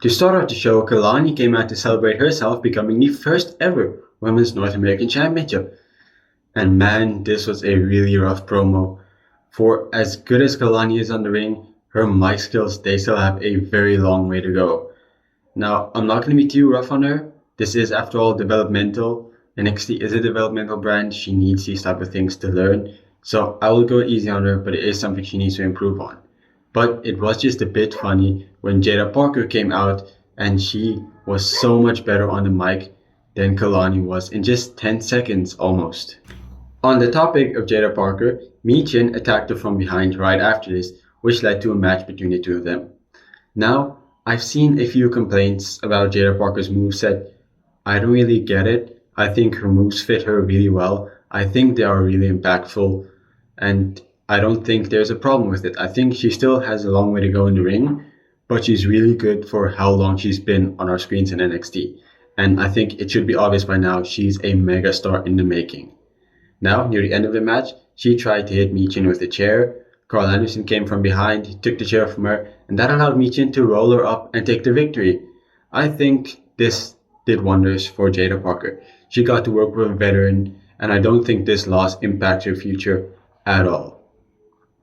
To start off the show, Kalani came out to celebrate herself becoming the first ever Women's North American Championship. And man, this was a really rough promo. For as good as Kalani is on the ring, her mic skills, they still have a very long way to go. Now, I'm not going to be too rough on her. This is, after all, developmental. NXT is a developmental brand. She needs these type of things to learn. So I will go easy on her, but it is something she needs to improve on. But it was just a bit funny when Jada Parker came out and she was so much better on the mic than Kalani was in just 10 seconds almost. On the topic of Jada Parker, Michin attacked her from behind right after this, which led to a match between the two of them. Now, I've seen a few complaints about Jada Parker's moveset. I don't really get it. I think her moves fit her really well. I think they are really impactful, and I don't think there's a problem with it. I think she still has a long way to go in the ring, but she's really good for how long she's been on our screens in NXT. And I think it should be obvious by now, she's a mega star in the making. Now, near the end of the match, she tried to hit Michin with a chair. Carl Anderson came from behind, took the chair from her, and that allowed Michin to roll her up and take the victory. I think this did wonders for Jada Parker. She got to work with a veteran, and I don't think this loss impacts her future at all.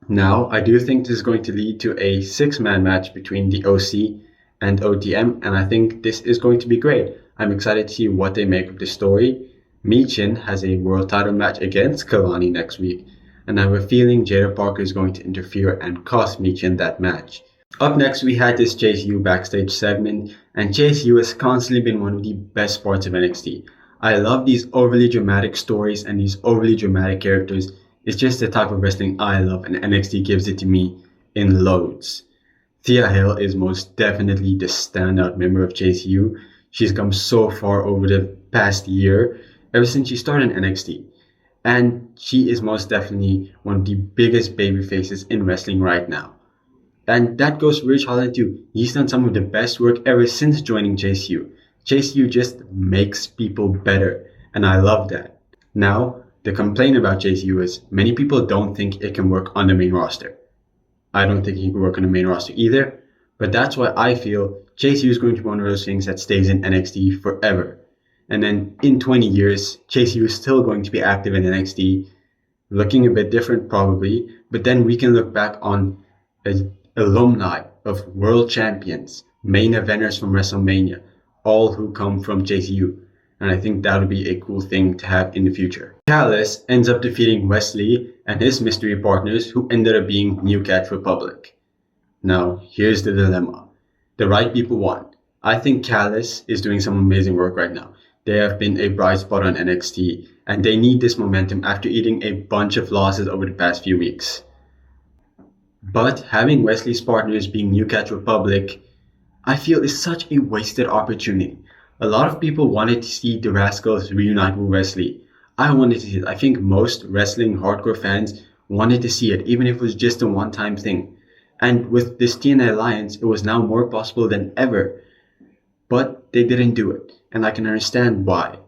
Now, I do think this is going to lead to a 6-man match between the OC and OTM, and I think this is going to be great. I'm excited to see what they make of the story. Michin has a world title match against Kalani next week, and I have a feeling Jada Parker is going to interfere and cost Michin that match. Up next, we had this Chase U backstage segment, and Chase U has constantly been one of the best parts of NXT. I love these overly dramatic stories and these overly dramatic characters. It's just the type of wrestling I love, and NXT gives it to me in loads. Thea Hale is most definitely the standout member of Chase U. She's come so far over the past year, ever since she started in NXT. And she is most definitely one of the biggest baby faces in wrestling right now. And that goes for Ridge Holland too. He's done some of the best work ever since joining Chase U. Chase U just makes people better, and I love that. Now, the complaint about Chase U is many people don't think it can work on the main roster. I don't think it can work on the main roster either, but that's why I feel Chase U is going to be one of those things that stays in NXT forever. And then in 20 years, Chase U is still going to be active in NXT, looking a bit different probably, but then we can look back on alumni of world champions, main eventers from WrestleMania, all who come from Chase U. And I think that would be a cool thing to have in the future. Callis ends up defeating Wesley and his mystery partners, who ended up being New Cat Republic. Now, here's the dilemma. The right people won. I think Callis is doing some amazing work right now. They have been a bright spot on NXT, and they need this momentum after eating a bunch of losses over the past few weeks. But having Wesley's partners being New Cat Republic, I feel is such a wasted opportunity. A lot of people wanted to see the Rascals reunite with Wesley. I wanted to see it. I think most wrestling hardcore fans wanted to see it, even if it was just a one-time thing. And with this TNA Alliance, it was now more possible than ever. But they didn't do it, and I can understand why.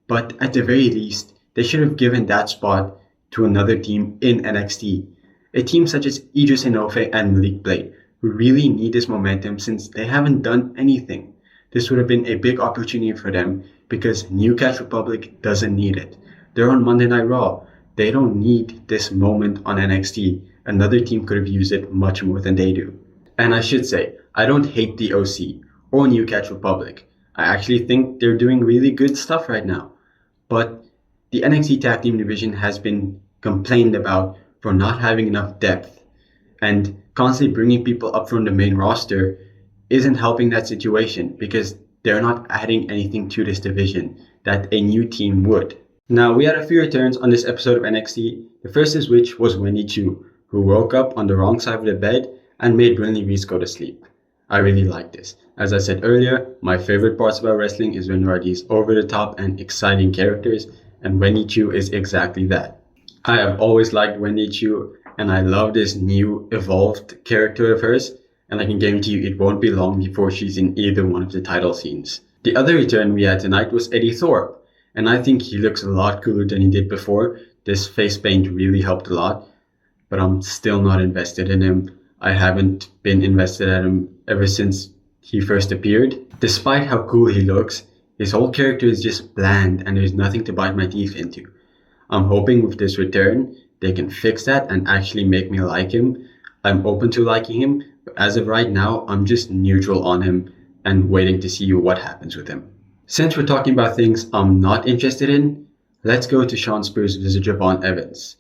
But at the very least, they should have given that spot to another team in NXT. A team such as Idris Inoue and Malik Blade, who really need this momentum since they haven't done anything. This would have been a big opportunity for them because New Cat Republic doesn't need it. They're on Monday Night Raw. They don't need this moment on NXT. Another team could have used it much more than they do. And I should say, I don't hate the OC or New Cat Republic. I actually think they're doing really good stuff right now. But the NXT Tag Team division has been complained about for not having enough depth. And constantly bringing people up from the main roster isn't helping that situation because they're not adding anything to this division that a new team would. Now, we had a few returns on this episode of NXT, the first of which was Wendy Chu, who woke up on the wrong side of the bed and made Brinley Reese go to sleep. I really like this. As I said earlier, my favorite parts about wrestling is when there are these over-the-top and exciting characters, and Wendy Chu is exactly that. I have always liked Wendy Chu, and I love this new, evolved character of hers, and I can guarantee you it won't be long before she's in either one of the title scenes. The other return we had tonight was Eddie Thorpe, and I think he looks a lot cooler than he did before. This face paint really helped a lot, but I'm still not invested in him. I haven't been invested in him ever since he first appeared. Despite how cool he looks, his whole character is just bland and there's nothing to bite my teeth into. I'm hoping with this return, they can fix that and actually make me like him. I'm open to liking him, but as of right now, I'm just neutral on him and waiting to see what happens with him. Since we're talking about things I'm not interested in, let's go to Shawn Spears versus Javon Evans.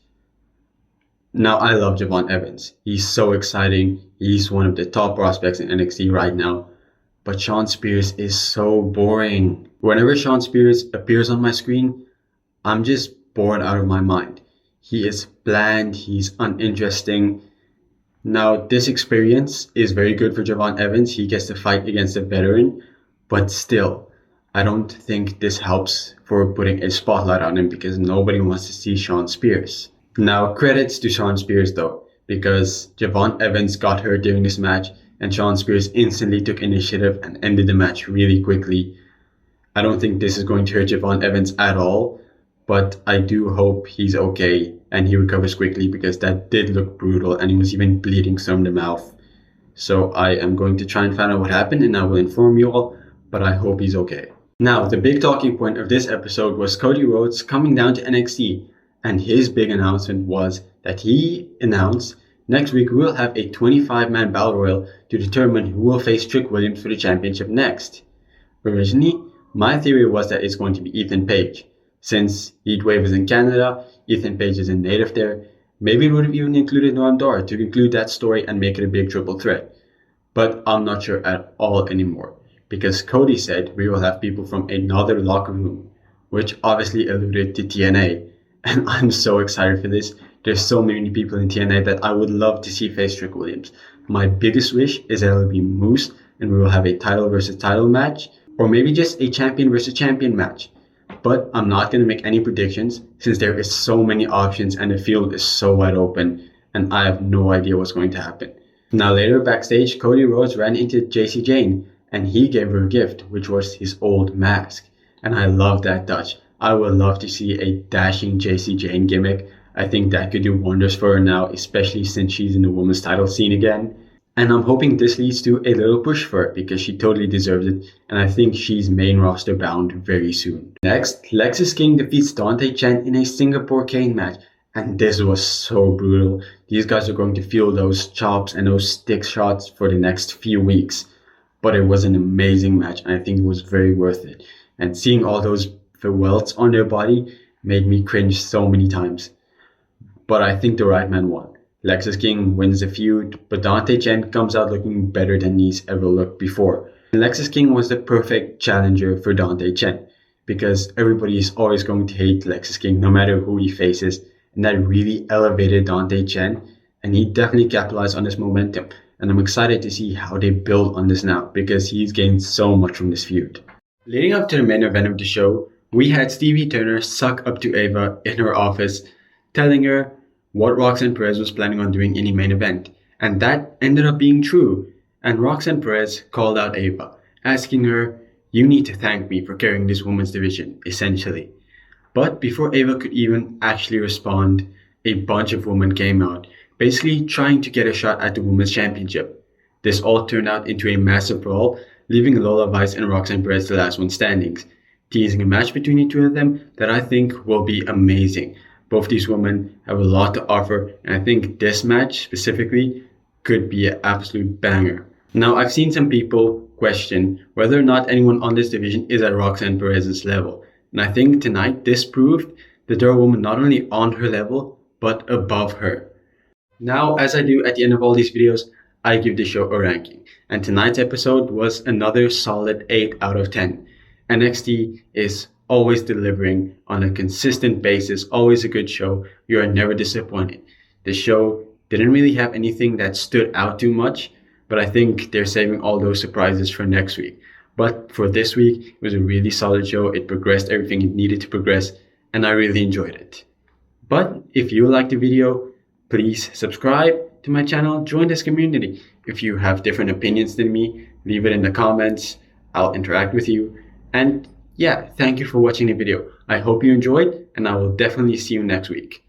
Now, I love Javon Evans. He's so exciting. He's one of the top prospects in NXT right now. But Shawn Spears is so boring. Whenever Shawn Spears appears on my screen, I'm just bored out of my mind. He is bland, he's uninteresting. Now, this experience is very good for Javon Evans. He gets to fight against a veteran, but still, I don't think this helps for putting a spotlight on him because nobody wants to see Shawn Spears. Now, credits to Shawn Spears though, because Javon Evans got hurt during this match and Shawn Spears instantly took initiative and ended the match really quickly. I don't think this is going to hurt Javon Evans at all, but I do hope he's okay and he recovers quickly because that did look brutal and he was even bleeding from the mouth. So I am going to try and find out what happened and I will inform you all, but I hope he's okay. Now, the big talking point of this episode was Cody Rhodes coming down to NXT, and his big announcement was that he announced next week we'll have a 25-man battle royal to determine who will face Trick Williams for the championship next. Originally, my theory was that it's going to be Ethan Page. Since Heatwave is in Canada, Ethan Page is a native there, maybe it would have even included Noam Dar to conclude that story and make it a big triple threat. But I'm not sure at all anymore, because Cody said we will have people from another locker room, which obviously alluded to TNA. And I'm so excited for this. There's so many people in TNA that I would love to see face Trick Williams. My biggest wish is that it'll be Moose and we will have a title versus title match, or maybe just a champion versus champion match. But I'm not going to make any predictions since there is so many options and the field is so wide open and I have no idea what's going to happen. Now later backstage, Cody Rhodes ran into JC Jane and he gave her a gift, which was his old mask. And I love that touch. I would love to see a dashing JC Jane gimmick. I think that could do wonders for her now, especially since she's in the women's title scene again. And I'm hoping this leads to a little push for her because she totally deserves it. And I think she's main roster bound very soon. Next, Lexis King defeats Dante Chen in a Singapore cane match. And this was so brutal. These guys are going to feel those chops and those stick shots for the next few weeks. But it was an amazing match and I think it was very worth it. And seeing all those welts on their body made me cringe so many times. But I think the right man won. Lexis King wins the feud, but Dante Chen comes out looking better than he's ever looked before. And Lexis King was the perfect challenger for Dante Chen, because everybody is always going to hate Lexis King no matter who he faces, and that really elevated Dante Chen, and he definitely capitalized on this momentum. And I'm excited to see how they build on this now, because he's gained so much from this feud. Leading up to the main event of the show, we had Stevie Turner suck up to Ava in her office, telling her what Roxanne Perez was planning on doing in the main event. And that ended up being true. And Roxanne Perez called out Ava, asking her, "You need to thank me for carrying this women's division," essentially. But before Ava could even actually respond, a bunch of women came out, basically trying to get a shot at the women's championship. This all turned out into a massive brawl, leaving Lola Vice and Roxanne Perez the last one standing, teasing a match between the two of them that I think will be amazing. Both these women have a lot to offer, and I think this match specifically could be an absolute banger. Now, I've seen some people question whether or not anyone on this division is at Roxanne Perez's level, and I think tonight this proved that there are women not only on her level, but above her. Now, as I do at the end of all these videos, I give the show a ranking, and tonight's episode was another solid 8 out of 10. NXT is always delivering on a consistent basis, always a good show. You are never disappointed. The show didn't really have anything that stood out too much, but I think they're saving all those surprises for next week. But for this week, it was a really solid show. It progressed everything it needed to progress, and I really enjoyed it. But if you liked the video, please subscribe to my channel, join this community. If you have different opinions than me, leave it in the comments. I'll interact with you. And yeah, thank you for watching the video. I hope you enjoyed, and I will definitely see you next week.